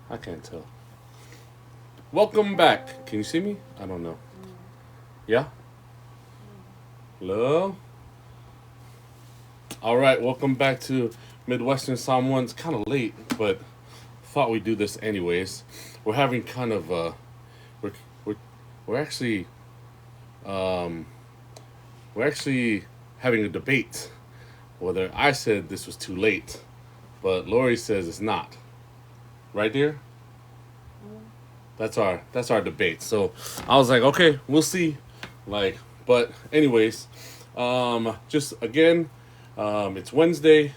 I can't tell. Welcome back. Can you see me? I don't know. Yeah? Hello? All right, welcome back to Midwestern Samoan. It's kind of late, but thought we'd do this anyways. We're having kind of we're we're we're actually um we're actually having a debate whether I said this was too late, but Lori says it's not. Right, dear? That's our debate. So I was like, okay, we'll see. Like, but anyways, just again, it's Wednesday.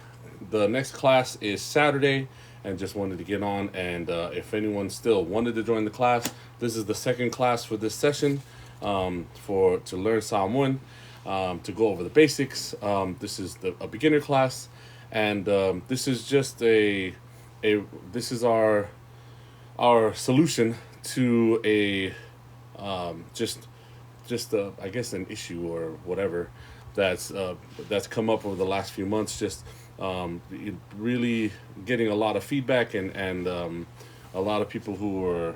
The next class is Saturday, and just wanted to get on. And if anyone still wanted to join the class, this is the second class for this session. For to learn Samoan, to go over the basics. This is a beginner class, and this is just a this is our solution to a just I guess an issue or whatever that's come up over the last few months. Just really getting a lot of feedback and a lot of people who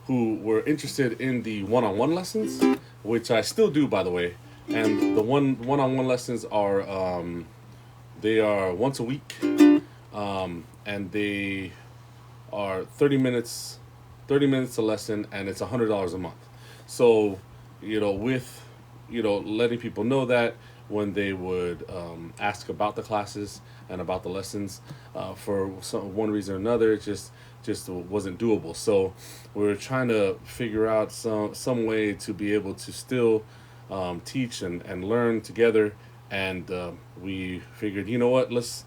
who were interested in the one-on-one lessons, which I still do, by the way. And the one-on-one lessons are they are once a week, and they are 30 minutes a lesson, and it's $100 a month. So, with letting people know that when they would ask about the classes and about the lessons, for one reason or another, it just wasn't doable. So we're trying to figure out some way to be able to still teach and learn together. And we figured, you know what, let's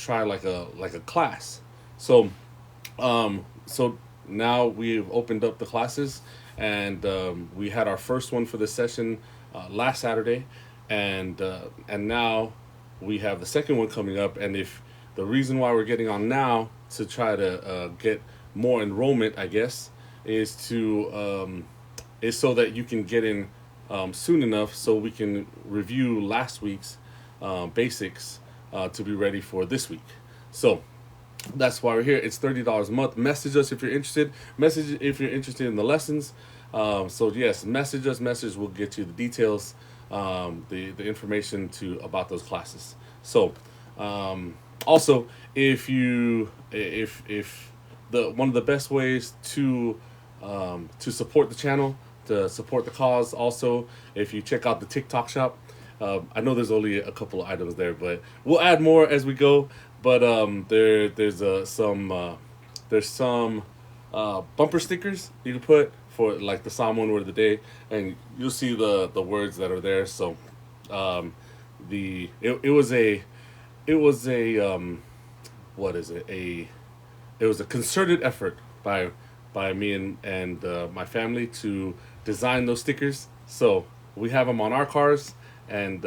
try like a class. So so now we've opened up the classes, and we had our first one for this session last Saturday, and now we have the second one coming up. And if the reason why we're getting on now to try to get more enrollment, I guess, is so that you can get in soon enough so we can review last week's basics to be ready for this week. So that's why we're here. It's $30 a month. Message us if you're interested. Message if you're interested in the lessons. So yes, message us. Message will get you the details, the information about those classes. So also, if the one of the best ways to support the channel, to support the cause. Also, if you check out the TikTok shop, I know there's only a couple of items there, but we'll add more as we go. But there's some bumper stickers you can put for like the Samoan word of the day, and you'll see the words that are there. So it was a what is it it was a concerted effort by me and my family to design those stickers. So we have them on our cars, and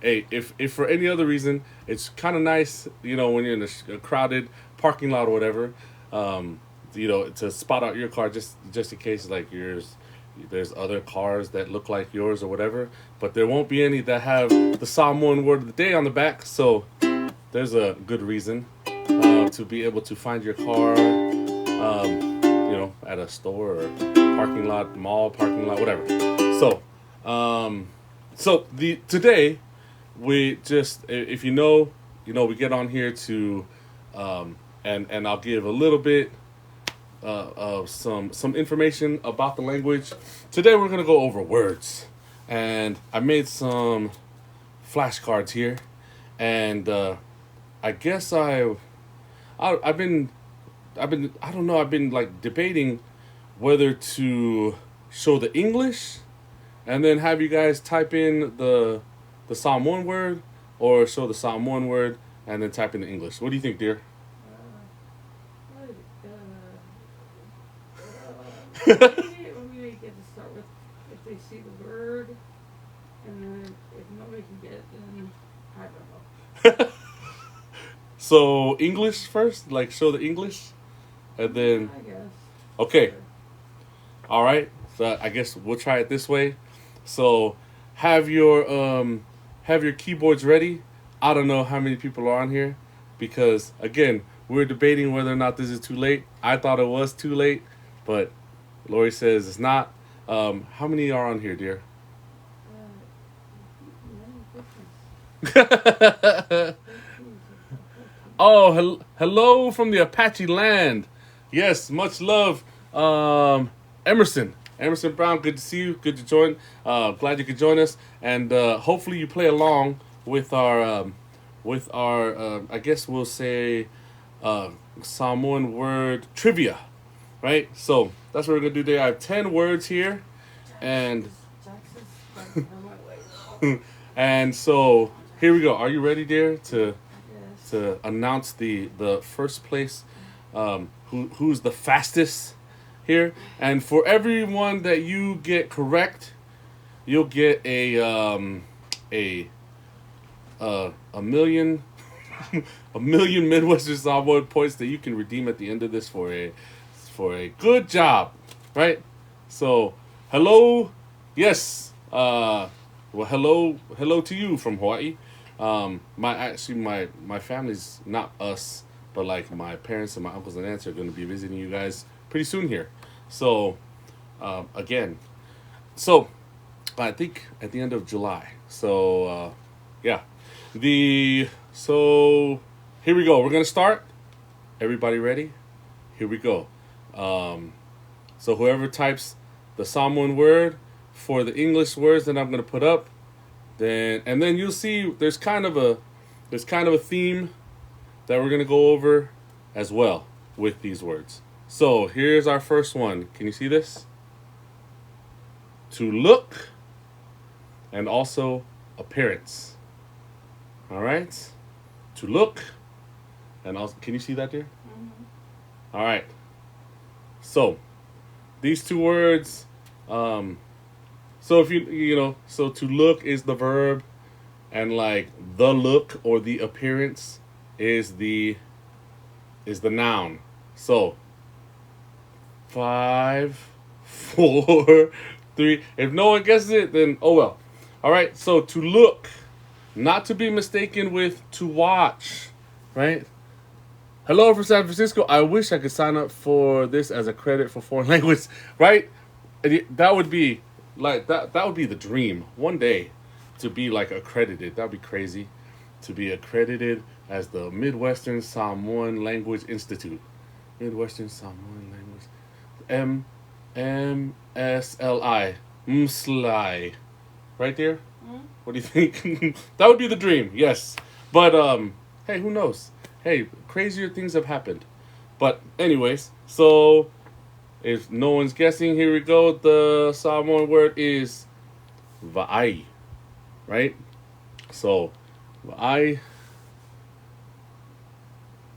hey, if for any other reason, it's kind of nice, when you're in a crowded parking lot or whatever, to spot out your car just in case like there's other cars that look like yours or whatever, but there won't be any that have the Samoan word of the day on the back. So there's a good reason to be able to find your car, at a store or parking lot, mall parking lot, whatever. So, today we just, if we get on here to, and I'll give a little bit of some information about the language. Today we're gonna go over words, and I made some flashcards here, and I guess I've been I don't know, I've been like debating whether to show the English and then have you guys type in the Samoan word, or show the Samoan word and then type in the English. What do you think, dear? We get to start with if they see the word, and then if nobody can get it, then I don't know. So English first, like show the English, and then I guess. okay, all right. So I guess we'll try it this way. So have your keyboards ready. I don't know how many people are on here, because again, we're debating whether or not this is too late. I thought it was too late, but Lori says it's not. How many are on here, dear? Many different. 13 so far, 13. Oh, hello from the Apache land. Yes, much love, Emerson. Emerson Brown, good to see you. Good to join. Glad you could join us, and hopefully you play along with our. I guess we'll say, Samoan word trivia, right? So that's what we're gonna do today. I have 10 words here, and Jackson's on my way. and so here we go. Are you ready, dear, Yes. to announce the first place, who's the fastest here? And for everyone that you get correct, you'll get a million a million Midwestern Samoan points that you can redeem at the end of this for a good job, right? So hello, yes, well, hello to you from Hawaii. My family's not us, but like my parents and my uncles and aunts are going to be visiting you guys pretty soon here. So, again, so I think at the end of July. So, yeah, so here we go. We're gonna start. Everybody ready? Here we go. So whoever types the Samoan word for the English words that I'm gonna put up, and then you'll see there's kind of a theme that we're gonna go over as well with these words. So here's our first one. Can you see this? To look, and also appearance. All right. To look, and also, can you see that, dear? Mm-hmm. All right. So these two words. So if so to look is the verb, and like the look or the appearance is the noun. So 5, 4, 3. If no one guesses it, then oh well. All right. So to look, not to be mistaken with to watch, right? Hello from San Francisco. I wish I could sign up for this as a credit for foreign language, right? That would be like that. That would be the dream one day, to be like accredited. That'd be crazy, to be accredited as the Midwestern Samoan Language Institute. Midwestern Samoan Language, MSLI, MSLI, right there. Mm-hmm. What do you think? That would be the dream, yes. But hey, who knows? Hey, crazier things have happened. But anyways, so if no one's guessing, here we go. The Samoan word is va'ai, right? So va'ai.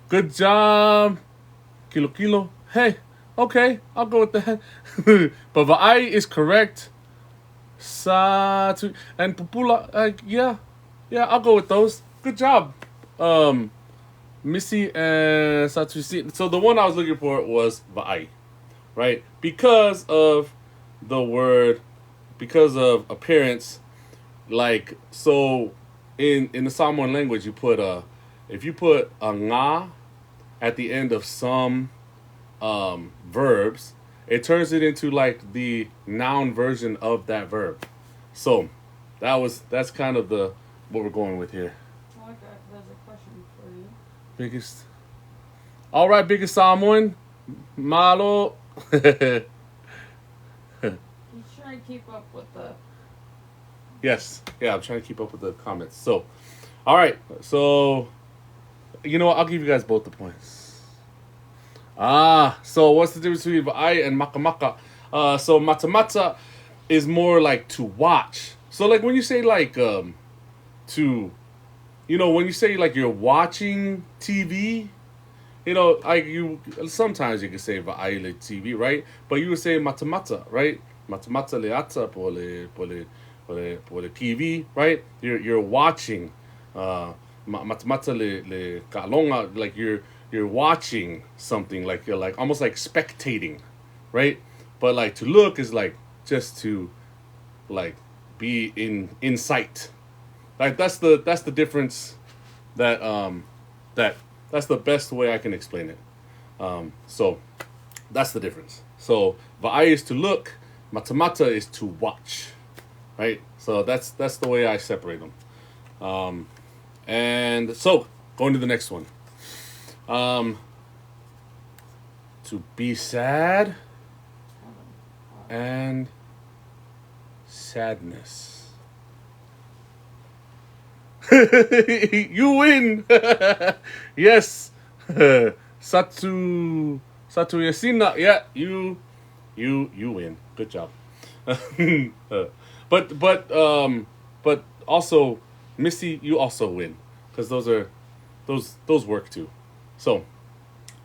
Good job, kilo kilo. Hey, okay, I'll go with that. But va'ai is correct. Satu and pupula. Yeah, I'll go with those. Good job, Missy and Satu. So the one I was looking for was va'ai, right? Because of the word, because of appearance, like so in the Samoan language, you put if you put a nga at the end of some verbs, it turns it into like the noun version of that verb. So that's kind of what we're going with here. Oh, there's a question for you. Biggest. All right, biggest Samoan. Malo. You try and keep up with the. Yes. Yeah, I'm trying to keep up with the comments. So, all right. So, you know what? I'll give you guys both the points. So what's the difference between I and makamaka? So matamata is more like to watch. So like when you say like when you say like you're watching TV, like sometimes you can say va'ai TV, right? But you would say matamata, right? Matamata leata por le TV, right? You're watching. Matamata le kalonga, like you're watching something, like you're like almost like spectating, right? But like to look is like just to like be in sight. Like that's the difference that That's the best way I can explain it. So that's the difference. So va'ai is to look, matamata is to watch, right? So that's the way I separate them. And so going to the next one. To be sad and sadness. You win. Yes. Satu Yasina. Yeah, you win. Good job. But also Missy, you also win because those work too. So,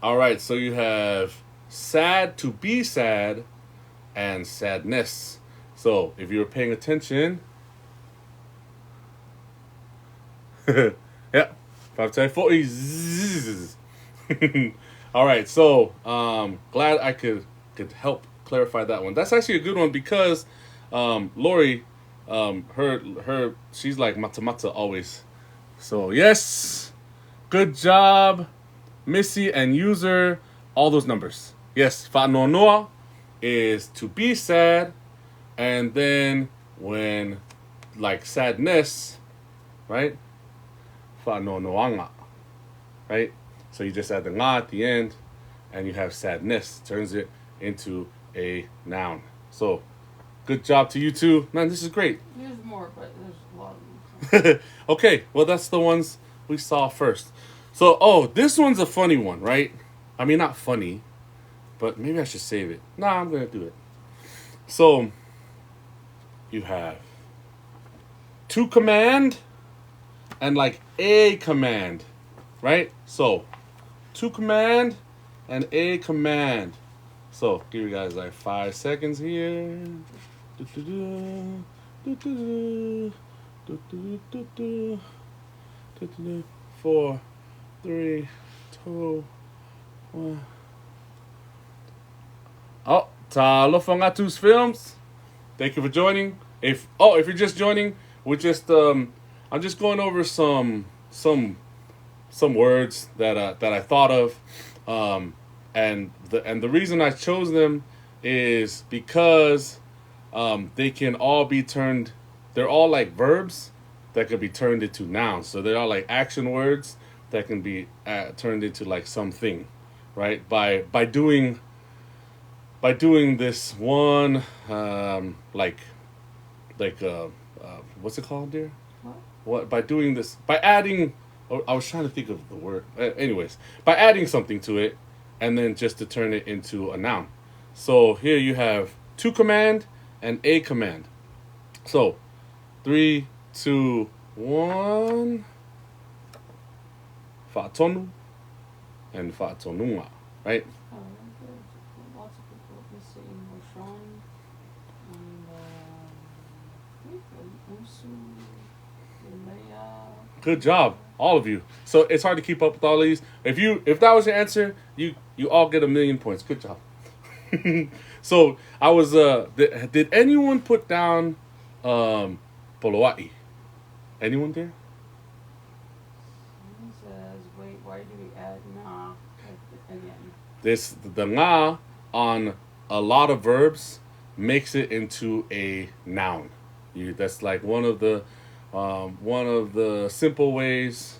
all right. So you have sad, to be sad, and sadness. So if you were paying attention, yeah, 5, 10, 40. All right. So glad I could help clarify that one. That's actually a good one because Lori, her she's like mata always. So yes, good job, Missy and user. All those numbers. Yes, whanonoa is to be sad, and then when like sadness, right? Whanonoanga, right? So you just add the nga at the end, and you have sadness. Turns it into a noun. So good job to you two. Man, this is great. There's more, but there's a lot of them. Okay, well that's the ones we saw first. So this one's a funny one, right? I mean, not funny, but maybe I should save it. Nah, I'm gonna do it. So you have to command and like a command, right? So to command and a command. So give you guys like 5 seconds here. 4, 3, 2, 1. Oh, talo Fangatus Films. Thank you for joining. If you're just joining, we're just I'm just going over some words that I thought of, and the reason I chose them is because they can all be turned. They're all like verbs that could be turned into nouns. So they're all like action words that can be turned into like something, right? By doing this one, what's it called, dear? What by doing this, by adding, I was trying to think of the word. Anyways, by adding something to it, and then just to turn it into a noun. So here you have to command and a command. So 3, 2, 1. Fa'atonu and fa'atonunga, right? There's lots of people missing Roshan and Usu, Leia. Good job, all of you. So it's hard to keep up with all these. If that was your answer, you all get 1,000,000 points. Good job. So I was did anyone put down Poloa'i? Anyone there? Someone says, wait, why do we add na again? The nga on a lot of verbs makes it into a noun. That's like one of the simple ways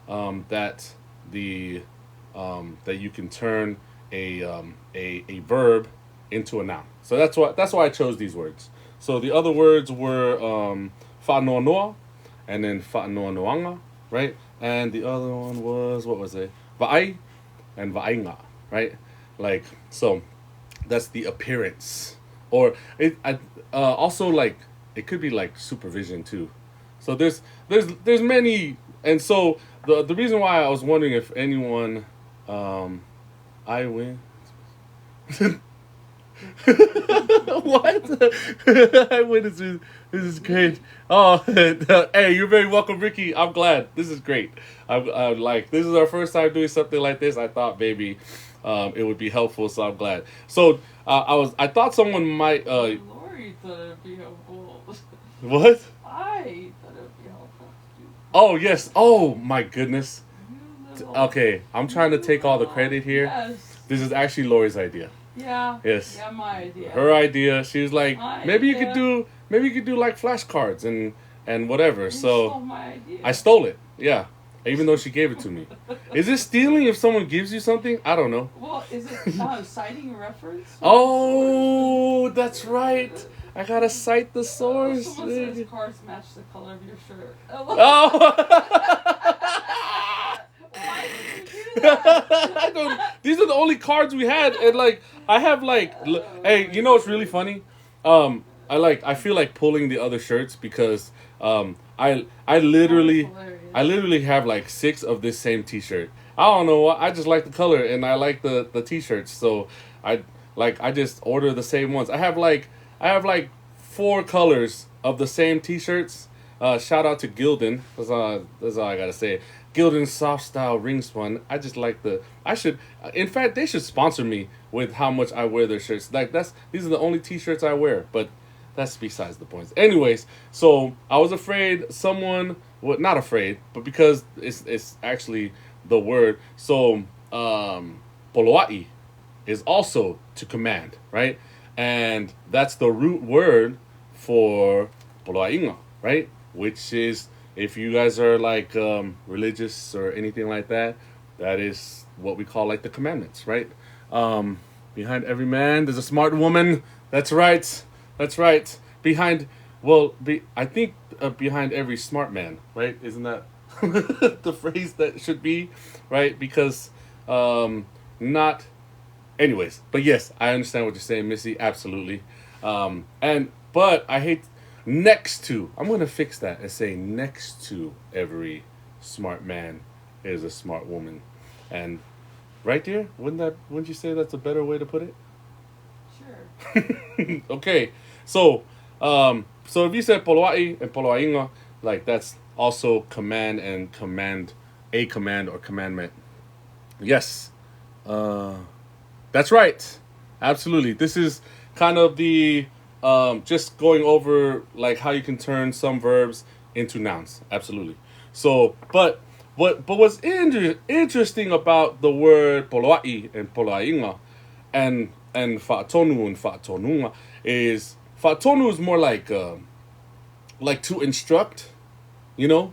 that that you can turn a verb into a noun. So that's why I chose these words. So the other words were whanonoa and then whanonoanga, right? And the other one was, what was it? Va'ai and va'ainga, right? Like, so that's the appearance. Or also like it could be like supervision too. So there's many, and so the reason why I was wondering if anyone I win. What? I win. This is great. Oh, hey, you're very welcome, Ricky. I'm glad. This is great. I'm like, this is our first time doing something like this. I thought maybe it would be helpful, so I'm glad. So I thought someone might. Lori thought it'd be helpful. What? I thought it would be helpful to do. Oh yes. Oh my goodness. Okay, I'm trying to take all the credit here. Yes. This is actually Lori's idea. Yeah. Yes. Yeah, my idea. Her idea. She was like, My maybe you idea. could do like flashcards and whatever. You So stole my idea. I stole it. Yeah. Even though she gave it to me. Is it stealing if someone gives you something? I don't know. Well, is it citing a reference? Oh, that's right. I gotta cite the source. Someone says cars match the color of your shirt. Oh. Why did you do that? I don't. These are the only cards we had, and like I have like, hey, you know what's really funny? I feel like pulling the other shirts because I literally have like 6 of this same T-shirt. I don't know why. I just like the color and I like the T-shirts, so I just order the same ones. I have like 4 colors of the same T-shirts. Shout out to Gildan. That's all I gotta say. Gildan Soft Style Ring Spun. I just like in fact, they should sponsor me with how much I wear their shirts. Like these are the only T-shirts I wear, but that's besides the point. Anyways, so I was afraid not afraid, but because it's actually the word. So, poloa'i is also to command, right? And that's the root word for poloa'inga, right? Which is, if you guys are like religious or anything like that, that is what we call like the commandments, right? Behind every man, there's a smart woman. That's right. That's right. Behind every smart man, right? Isn't that the phrase that should be, right? Because not. Anyways, but yes, I understand what you're saying, Missy. Absolutely. But I hate next to. I'm gonna fix that and say next to every smart man is a smart woman, and right there, wouldn't you say that's a better way to put it? Sure. Okay, so if you said poloa'i and poloa'inga, like that's also command a command or commandment. Yes, that's right. Absolutely. This is kind of the just going over like how you can turn some verbs into nouns. Absolutely. So, but what's interesting about the word poloa'i and poloa'inga and fa'atonu and fa'atonunga is fa'atonu is more like to instruct, you know,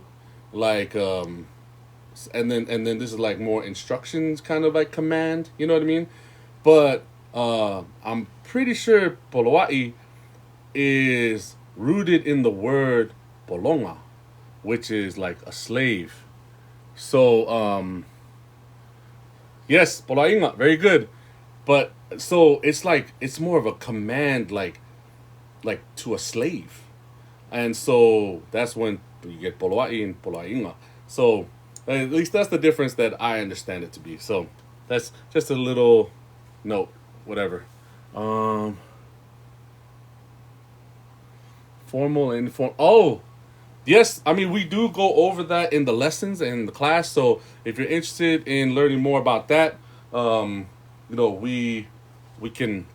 like and then this is like more instructions, kind of like command, you know what I mean? But I'm pretty sure poloa'i is rooted in the word polonga, which is like a slave. So yes, poloa'inga, very good. But so it's more of a command, like to a slave, and so that's when you get poloa'i and poloa'inga. So at least that's the difference that I understand it to be. So that's just a little note, whatever. Formal and informal. Oh, yes. I mean, we do go over that in the lessons and in the class. So if you're interested in learning more about that, you know, we could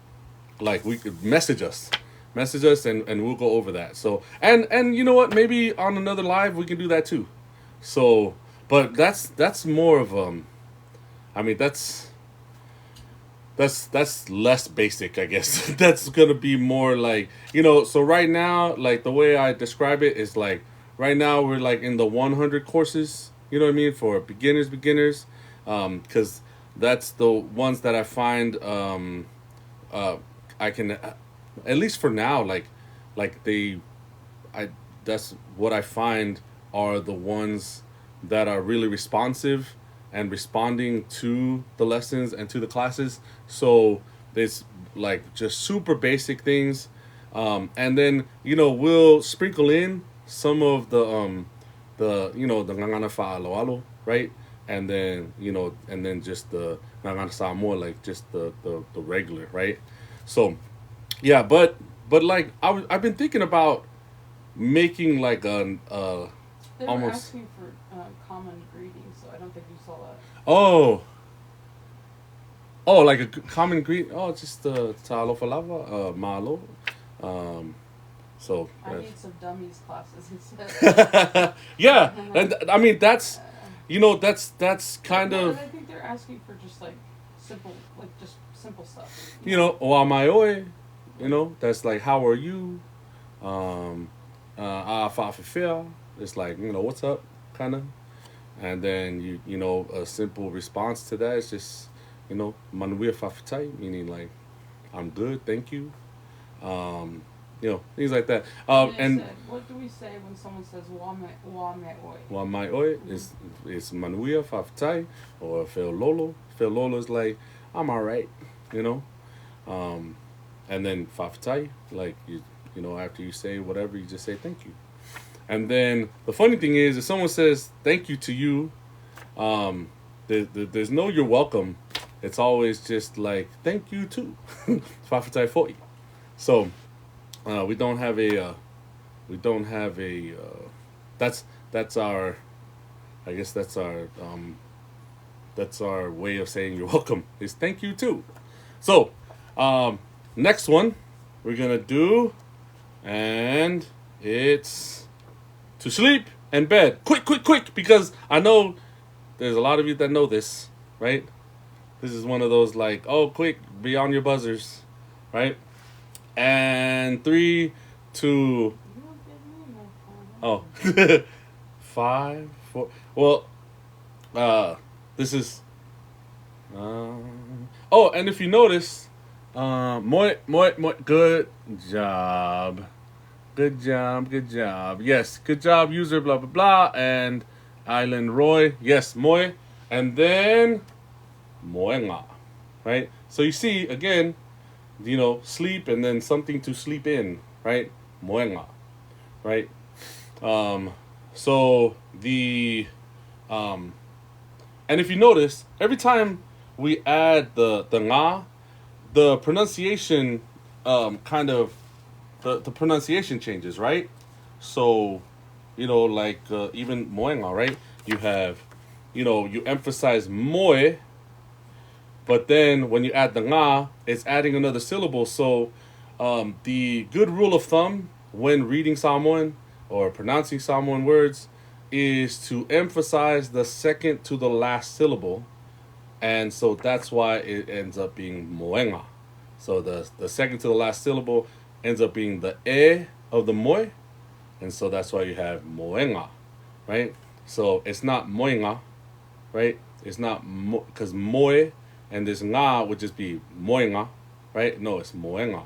message us and we'll go over that. So and you know what, maybe on another live we can do that too. So but that's more of I mean that's less basic, I guess. That's gonna be more like, you know, so right now, like the way I describe it is like right now we're like in the 100 courses, you know what I mean, for beginners, because that's the ones that I find I can, at least for now, that's what I find are the ones that are really responsive and responding to the lessons and to the classes. So it's like just super basic things, and then, you know, we'll sprinkle in some of the you know, the ngangana fa'aloalo, right? And then, you know, and then just the ngangana Samoa, like just the regular, right? So yeah, but like I've been thinking about making like They were almost asking for common greetings, so I don't think you saw that. oh, like a common greet. Oh, just ta'alofa lava, malo. So I need some dummies classes instead. yeah, and I mean that's kind Well, of, and I think they're asking for just like just simple stuff. wa mai oi, Right. that's like how are you, um, fa fa. It's like what's up, kind of, and then a simple response to that is just manuia fa fatai, meaning like I'm good, thank you, things like that. And then it And said, what do we say when someone says wa me oi? wa mai oi Mm-hmm. is manuia fa fatai, or feel lolo. Feel lolo is like I'm all right, you know. Um, and then fa fatai, like after you say whatever, you just say thank you. And then the funny thing is, if someone says thank you to you, um, there's no you're welcome. It's always just like thank you too, fa fatai foi. So we don't have a that's our, I guess that's our way of saying you're welcome is thank you too. So um, next one we're gonna do, and it's to sleep and bed. Quick, quick, quick, because I know there's a lot of you that know this, right? This is one of those like, oh, quick, be on your buzzers, right? And three, two, You don't give me oh, no time. 5, 4. Well, uh, this is. Oh, and if you notice, good job, good job, good job. Yes, good job, user, blah blah blah, and Island Roy. Yes, moi, and then moenga, right? So you see again, sleep and then something to sleep in, right? Moenga, right? Um, so the um, and if you notice, every time we add the nga, the pronunciation kind of the pronunciation changes, right? So, like even moenga, right? You have, you emphasize moe, but then when you add the nga, it's adding another syllable. So, the good rule of thumb when reading Samoan or pronouncing Samoan words is to emphasize the second to the last syllable, and so that's why it ends up being moenga. So the second to the last syllable ends up being the e of the moe, and so that's why you have moenga, right? So it's not moenga, right? It's not because moe and this nga would just be moenga, right? No, it's moenga.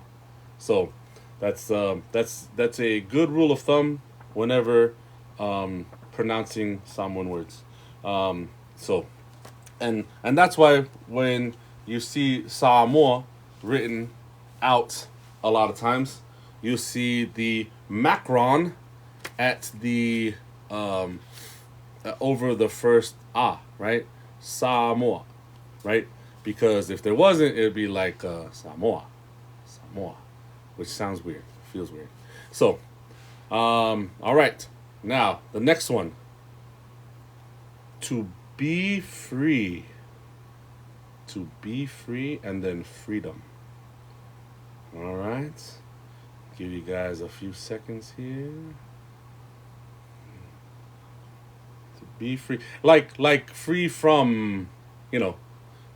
So that's a good rule of thumb whenever pronouncing Samoan words. So and that's why when you see Samoa written out a lot of times, you see the macron at the over the first right? Samoa, right? Because if there wasn't, it'd be like Samoa, Samoa, which sounds weird, feels weird. So, all right, now the next one, to be free, to be free, and then freedom. All right, give you guys a few seconds here. To be free, like free from, you know,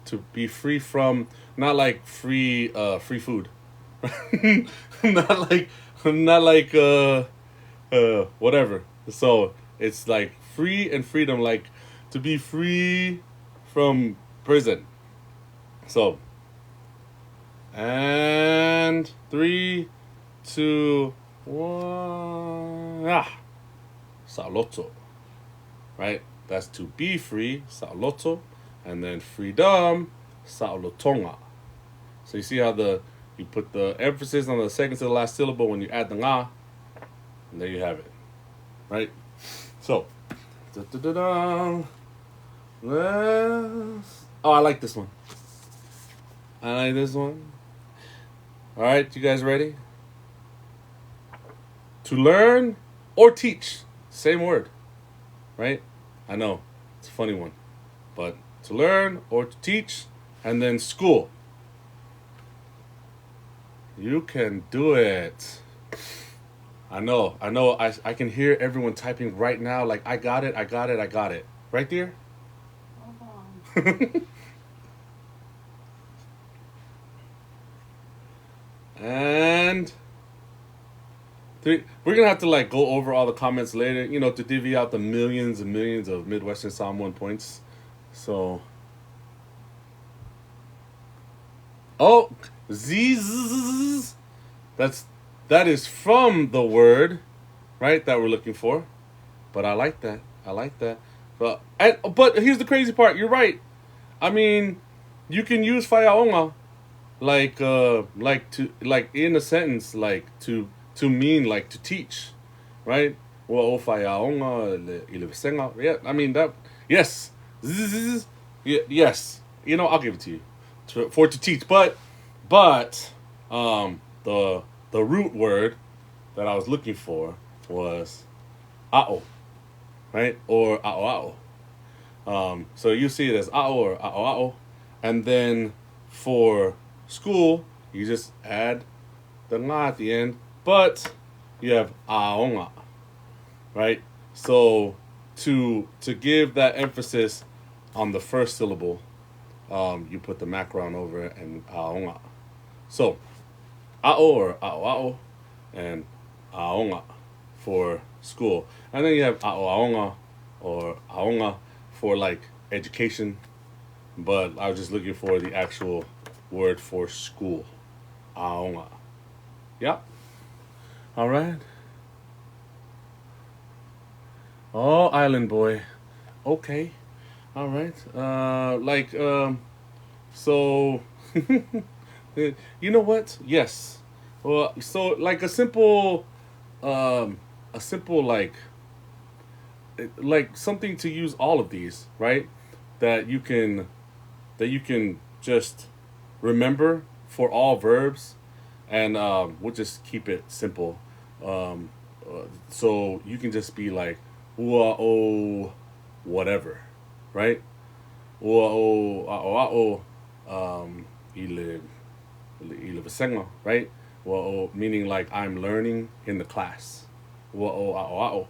to be free from, not like free food, not like not like whatever. So it's like free and freedom, like to be free from prison. So and 3, 2, 1. Saloto, right? That's to be free, saloto, and then freedom, salotonga. So you see how you put the emphasis on the second to the last syllable when you add the nga, and there you have it, right? So, da-da-da-da. Oh, I like this one. I like this one. All right, you guys ready? To learn or teach, same word, right? I know it's a funny one, but to learn or to teach, and then school. You can do it. I know. I can hear everyone typing right now, like, I got it, I got it, I got it. Right there. Hold on. And three. We're gonna have to like go over all the comments later, to divvy out the millions and millions of Midwestern Samoan points. So, oh, Z. That is from the word, right? That we're looking for. But I like that. I like that. But here's the crazy part. You're right. I mean, you can use fayaonga like in a sentence to mean like to teach, right? Well, o fayaonga ile. Yeah, I mean that. Yes, yes. I'll give it to you for to teach. But the root word that I was looking for was ao, right? Or ao ao. So you see it as ao or ao ao, and then for school you just add the nga at the end, but you have aonga, right? So to give that emphasis on the first syllable, you put the macron over it and aonga. So ao or ao ao and aonga for school, and then you have ao aonga or aonga for like education, but I was just looking for the actual word for school. Aonga. Yep. All right. Oh, Island Boy. Okay. All right. So, you know what? Yes. Well, so like a simple like something to use all of these, right? That you can just remember for all verbs, and we'll just keep it simple. So you can just be like ua o whatever, right? Ua o a o ile vasenga, right? Ua o meaning like I'm learning in the class. Ua o a o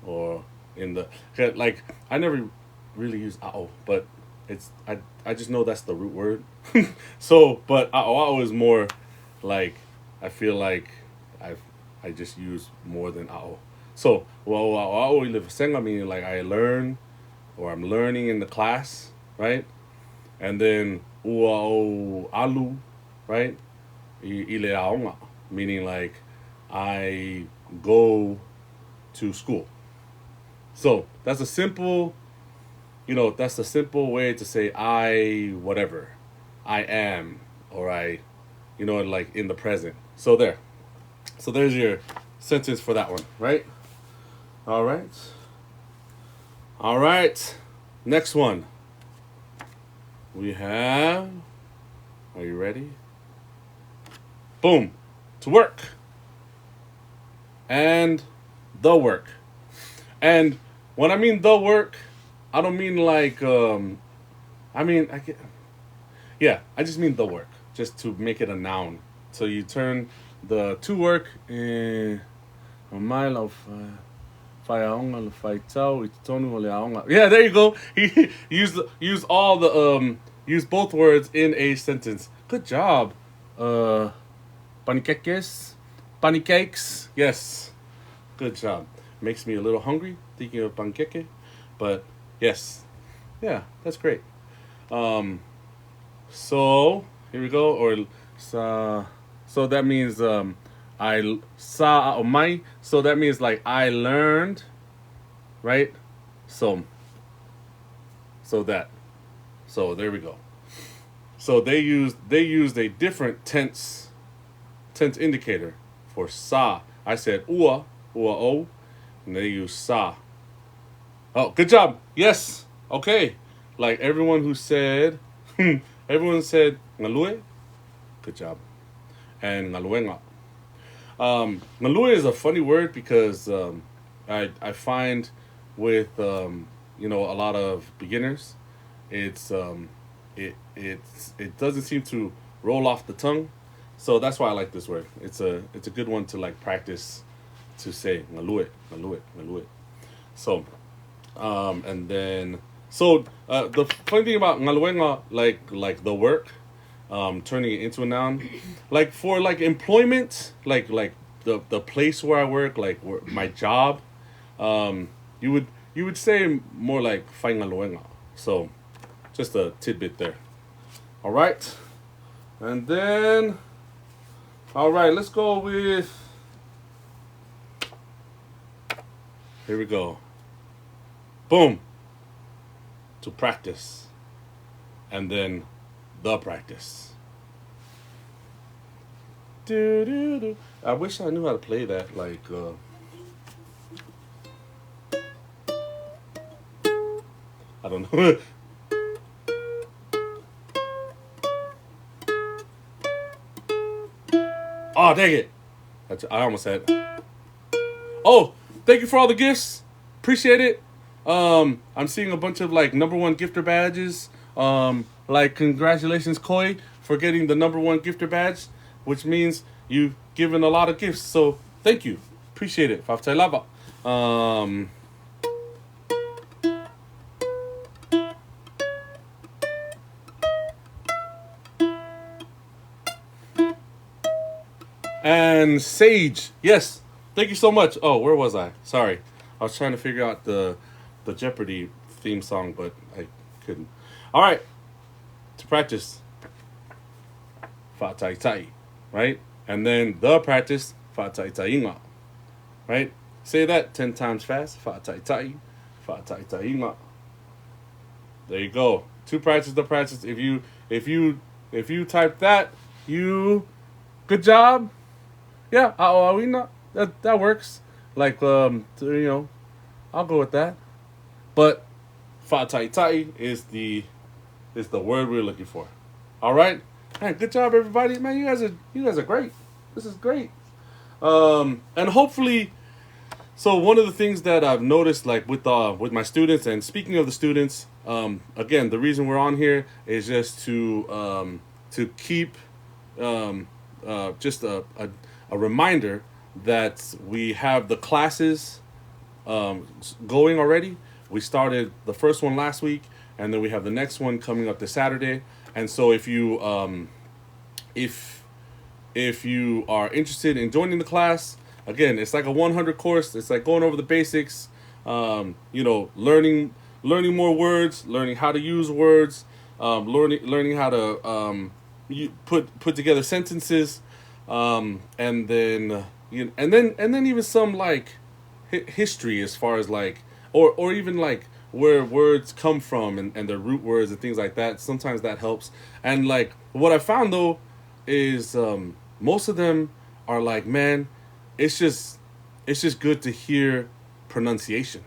or in the like I never really use ao, but I just know that's the root word. So, but ao is more like I feel like I just use more than ao. So, well, ao I mean like I learn or I'm learning in the class, right? And then ua o alu, right? Ile aonga, meaning like I go to school. So that's a simple that's a simple way to say I whatever, I am, or I, like in the present. So there. So there's your sentence for that one, right? All right. All right. Next one. We have. Are you ready? Boom. To work. And the work. And when I mean the work, I don't mean like I mean I get yeah, I just mean the work, just to make it a noun. So you turn the to work in a mile of yeah, there you go. He use all the use both words in a sentence. Good job. Pancakes. Pancakes. Yes. Good job. Makes me a little hungry thinking of panqueque, but yes, yeah, that's great. So here we go. Or so that means I saw my. So that means like I learned, right? So that. So there we go. So they used a different tense indicator for sa. I said ua o, and they use sa. Oh, good job. Yes. Okay. Like everyone who said, everyone said ngalue. Good job. And ngaluenga. Ngalue is a funny word because I find with a lot of beginners, it's it doesn't seem to roll off the tongue, so that's why I like this word. It's a good one to like practice to say ngalue. So And then so the funny thing about ngaluenga, like the work, turning it into a noun, like for like employment, like the place where I work, like my job, um, you would you would say more like fai ngaluenga. So just a tidbit there. All right, and then all right, let's go with here we go. Boom, to practice, and then the practice. Do, do, do. I wish I knew how to play that. Like, I don't know. Oh, dang it. I almost said. Oh, thank you for all the gifts. Appreciate it. I'm seeing a bunch of like #1 gifter badges. Like congratulations, Koi, for getting the #1 gifter badge, which means you've given a lot of gifts. So thank you. Appreciate it. Faftai lava. And Sage, yes, thank you so much. Oh, where was I? Sorry, I was trying to figure out the Jeopardy theme song, but I couldn't. All right, to practice, fa tai tai, right? And then the practice, fa tai tai inga, right? Say that 10 times fast, fa tai tai, fa tai tai inga. There you go. To practice the practice. If you type that, you good job. Yeah, awina. That works. Like I'll go with that. But fa tai tai is the word we're looking for. All right, man. Good job, everybody. Man, you guys are great. This is great. And hopefully, so one of the things that I've noticed, like with my students, and speaking of the students, again, the reason we're on here is just to keep just a reminder that we have the classes going already. We started the first one last week, and then we have the next one coming up this Saturday. And so if you are interested in joining the class, again, it's like a 100 course. It's like going over the basics, learning more words, learning how to use words, learning how to put together sentences, and then and then even some like history as far as like or even like where words come from and their root words and things like that. Sometimes that helps. And like what I found though is most of them are like, man, it's just good to hear pronunciation.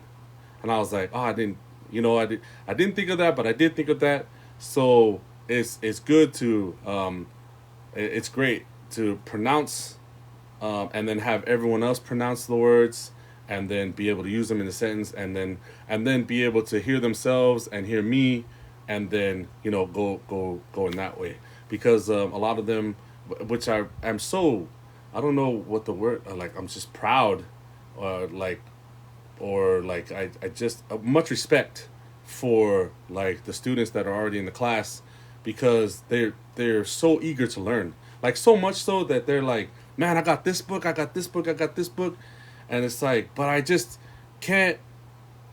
And I was like, oh, I didn't think of that, but I did think of that. So it's good to it's great to pronounce and then have everyone else pronounce the words and then be able to use them in a sentence and then be able to hear themselves and hear me and then go in that way, because a lot of them, which I'm so, I don't know what the word, like I'm just proud, like I just much respect for like the students that are already in the class, because they're so eager to learn, like so much so that they're like, man, I got this book, I got this book, I got this book, and it's like, but I just can't,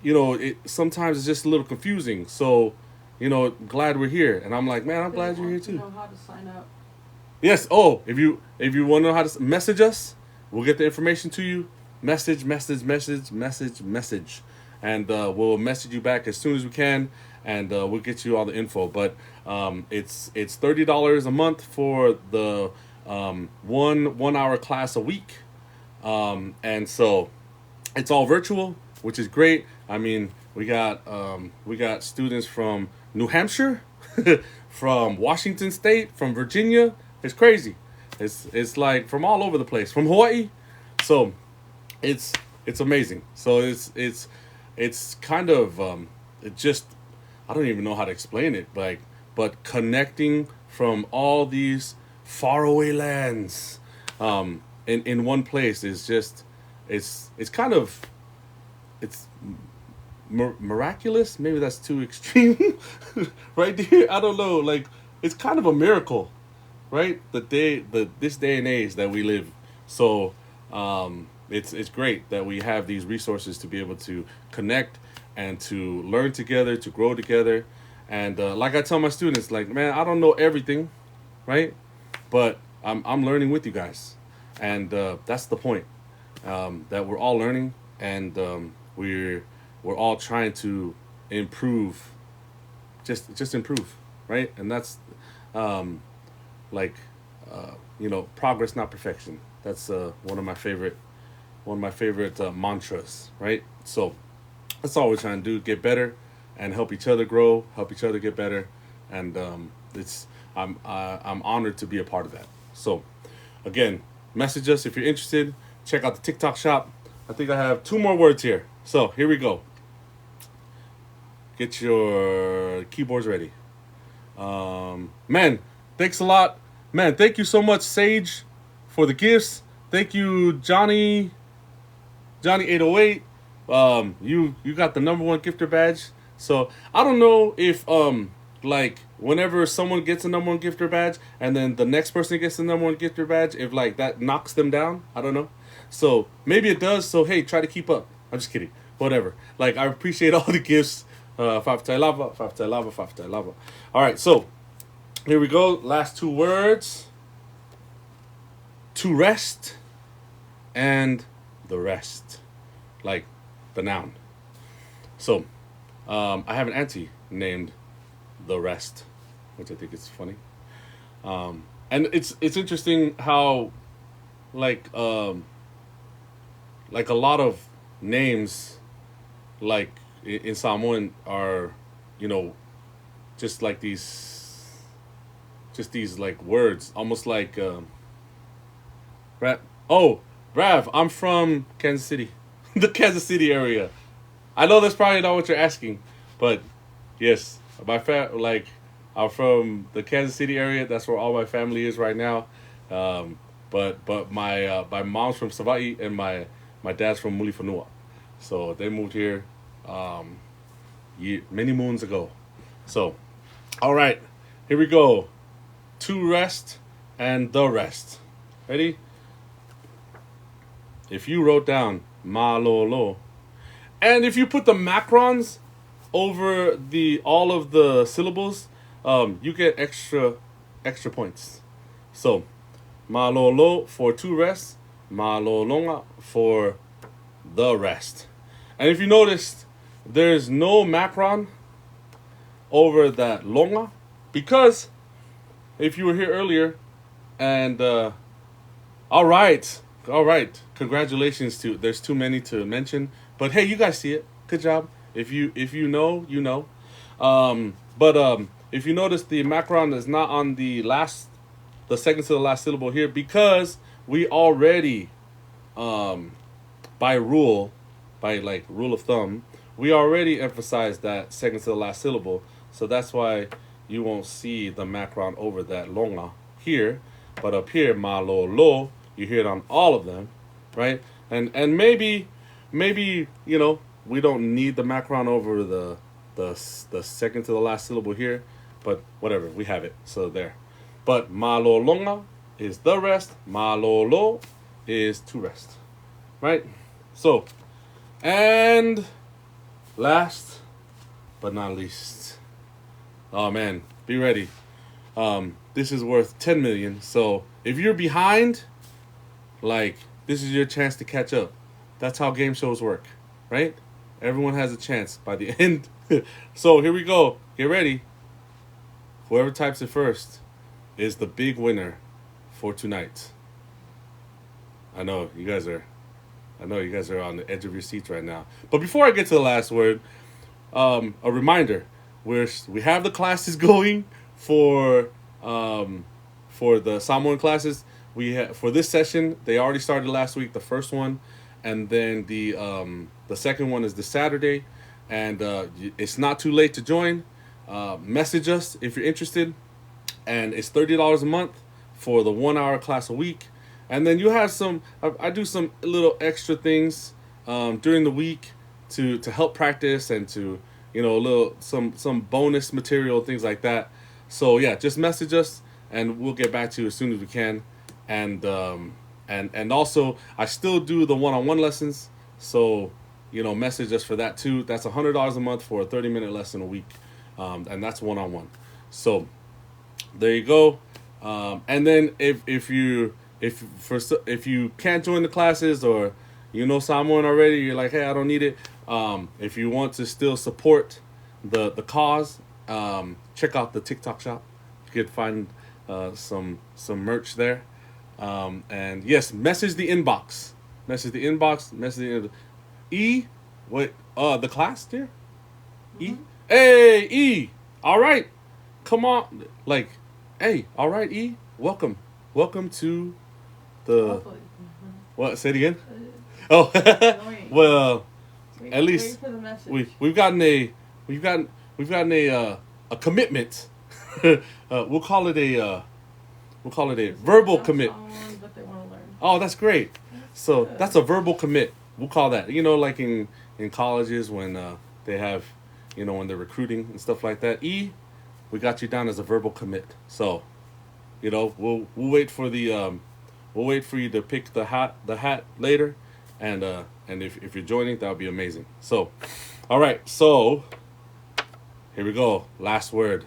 it sometimes it's just a little confusing. So, glad we're here, and I'm like, man, I'm glad you're here too. Know how to sign up. Yes. Oh, if you want to know how to message us, we'll get the information to you. Message, and we'll message you back as soon as we can, and we'll get you all the info. But it's $30 a month for the 1 hour class a week, and so it's all virtual, which is great. I mean, we got students from New Hampshire, from Washington State, from Virginia. It's crazy. It's like from all over the place, from Hawaii. So it's amazing. So it's kind of it just, I don't even know how to explain it, but connecting from all these faraway lands in one place is just it's kind of, it's miraculous. Maybe that's too extreme, right there. I don't know. Like it's kind of a miracle, right? This day and age that we live. So it's great that we have these resources to be able to connect and to learn together, to grow together, and like I tell my students, like man, I don't know everything, right? But I'm learning with you guys, and that's the point. That we're all learning, and we're all trying to improve, just improve, right? And that's um, like progress, not perfection. That's one of my favorite mantras, right? So that's all we're trying to do: get better and help each other grow, help each other get better, and it's I'm honored to be a part of that. So again, message us if you're interested. Check out the TikTok shop. I think I have two more words here. So here we go. Get your keyboards ready. Man, thanks a lot. Man, thank you so much, Sage, for the gifts. Thank you, Johnny 808. You got the number one gifter badge. So I don't know if like whenever someone gets a number one gifter badge and then the next person gets the number one gifter badge, if like that knocks them down. I don't know. So maybe it does. So hey, try to keep up. I'm just kidding. Whatever. Like I appreciate all the gifts. Five lava, five lava, five lava. All right, so here we go. Last two words: to rest and the rest, like the noun. So I have an auntie named the rest, which I think is funny. And it's interesting how like a lot of names like in Samoan are, just like these like words, almost like oh, Rav, I'm from Kansas City, the Kansas City area. I know that's probably not what you're asking, but yes, I'm from the Kansas City area. That's where all my family is right now. But my mom's from Savai'i and my dad's from Mulifanua, so they moved here many moons ago. So, all right, here we go. To rest and the rest. Ready? If you wrote down malolo, and if you put the macrons over the all of the syllables, you get extra points. So, malolo for to rest, malolonga for the rest. And if you noticed, there's no macron over that longa because if you were here earlier and all right, congratulations to there's too many to mention, but hey, you guys see it, good job. If you know, you know. But if you notice, the macron is not on the second to the last syllable here because we already by rule of thumb, we already emphasized that second to the last syllable. So that's why you won't see the macron over that longa here. But up here, ma lo lo, you hear it on all of them, right? And maybe we don't need the macron over the second to the last syllable here, but whatever, we have it. So there. But ma lo longa is the rest, ma lo lo is to rest, right? So, and last but not least, oh man, be ready. This is worth 10 million. So if you're behind, this is your chance to catch up. That's how game shows work, right? Everyone has a chance by the end. So here we go. Get ready. Whoever types it first is the big winner for tonight. I know you guys are on the edge of your seats right now. But before I get to the last word, a reminder: we have the classes going for the Samoan classes. For this session, they already started last week, the first one, and then the second one is this Saturday, and it's not too late to join. Message us if you're interested, and it's $30 a month for the 1 hour class a week. And then you have I do some little extra things during the week to help practice and to a little some bonus material, things like that. So yeah, just message us and we'll get back to you as soon as we can. And and also I still do the one-on-one lessons. So message us for that too. That's $100 a month for a 30-minute lesson a week, and that's one-on-one. So there you go. And then if you can't join the classes, or someone already, you're like, hey, I don't need it. If you want to still support the cause, check out the TikTok shop. You could find some merch there. And yes, message the inbox. Message the inbox. What? The class, dear. Mm-hmm. Hey, E. All right. Come on. Like, hey. All right, E. Welcome to the. Hopefully. What? Say it again. Oh. Well. At least wait for the message. we've gotten a commitment. We'll call it a verbal commit. But they want to learn. Oh, that's great. So good. that's a verbal commit. We'll call that. Like in colleges when they have, when they're recruiting and stuff like that. E, we got you down as a verbal commit. So, we'll wait for you to pick the hat later, and if you're joining, that would be amazing. So, all right. So here we go. Last word.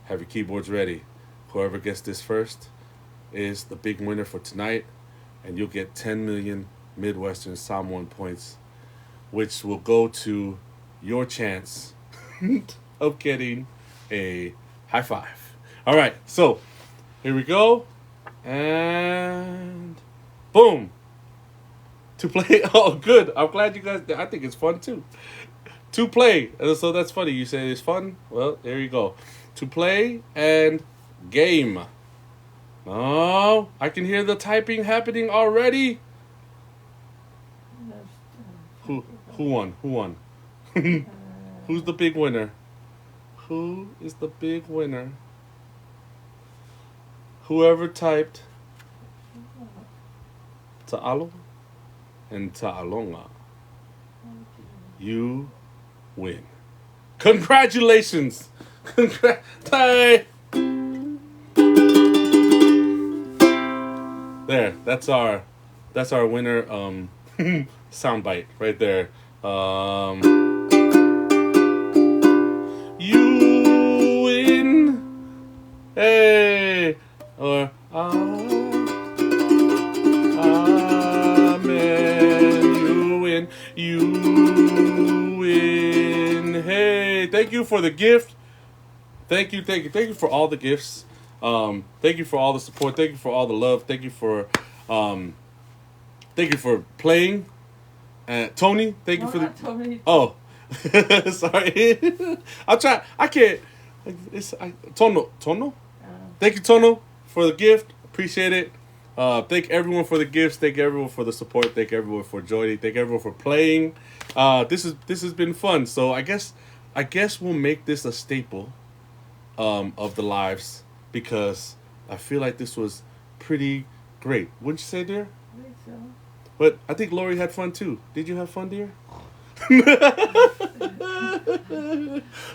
Have your keyboards ready. Whoever gets this first is the big winner for tonight, and you'll get 10 million Midwestern Samoan points, which will go to your chance of getting a high five. All right, so here we go, and boom. To play. Oh, good. I'm glad you guys. I think it's fun too. To play. So that's funny. You say it's fun. Well, there you go. To play and game. Oh, I can hear the typing happening already. Who won? Who won? Who's the big winner? Who is the big winner? Whoever typed Ta'alo and Ta'alonga, you win. Congratulations! There, that's our winner soundbite right there. You win. Hey, or amen. You win. Hey, thank you for the gift. Thank you for all the gifts. Thank you for all the support. Thank you for all the love. Thank you for playing. Tony, thank you for the. Tony. Oh, sorry. I'll try. I can't. Tono. Thank you, Tono, for the gift. Appreciate it. Thank everyone for the gifts. Thank everyone for the support. Thank everyone for joining. Thank everyone for playing. This has been fun. So I guess we'll make this a staple of the lives, because I feel like this was pretty great. Wouldn't you say, dear? I think so. But I think Lori had fun too. Did you have fun, dear?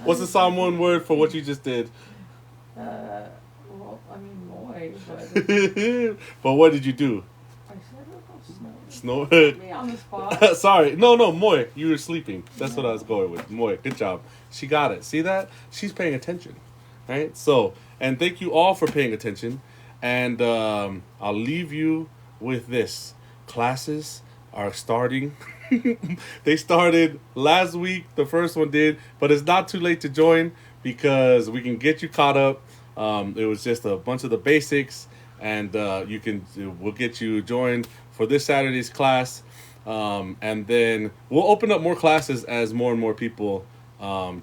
What's the Samoan word for what you just did? Well, I mean, moi, but But what did you do? I said Snow. put me on the spot. Sorry. No, moi. You were sleeping. That's what I was going with. Moi. Good job. She got it. See that? She's paying attention. Right? So, and thank you all for paying attention. And I'll leave you with this. Classes are starting. They started last week. The first one did. But it's not too late to join, because we can get you caught up. It was just a bunch of the basics. And we'll get you joined for this Saturday's class. And then we'll open up more classes as more and more people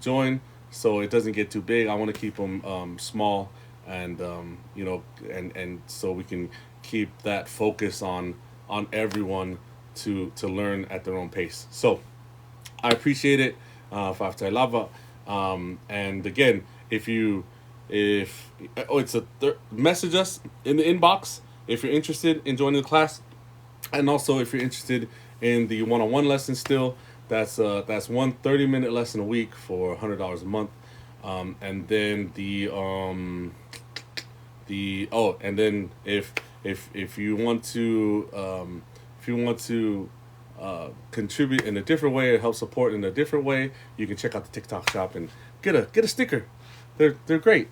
join, so it doesn't get too big. I want to keep them small, and and so we can keep that focus on everyone to learn at their own pace. So I appreciate it. Lava. And again, message us in the inbox if you're interested in joining the class, and also if you're interested in the one-on-one lesson still. That's one 30-minute lesson a week for $100 a month. And then and then if you want to contribute in a different way or help support in a different way, you can check out the TikTok shop and get a sticker. They're great.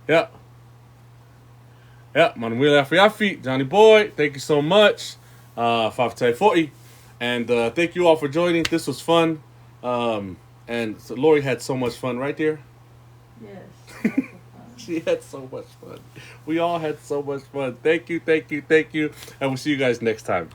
Yeah. Yeah, Manuel Afiafi, Johnny Boy, thank you so much. 540. And thank you all for joining. This was fun. And so Lori had so much fun, right there? Yes. That's so fun. She had so much fun. We all had so much fun. Thank you. And we'll see you guys next time.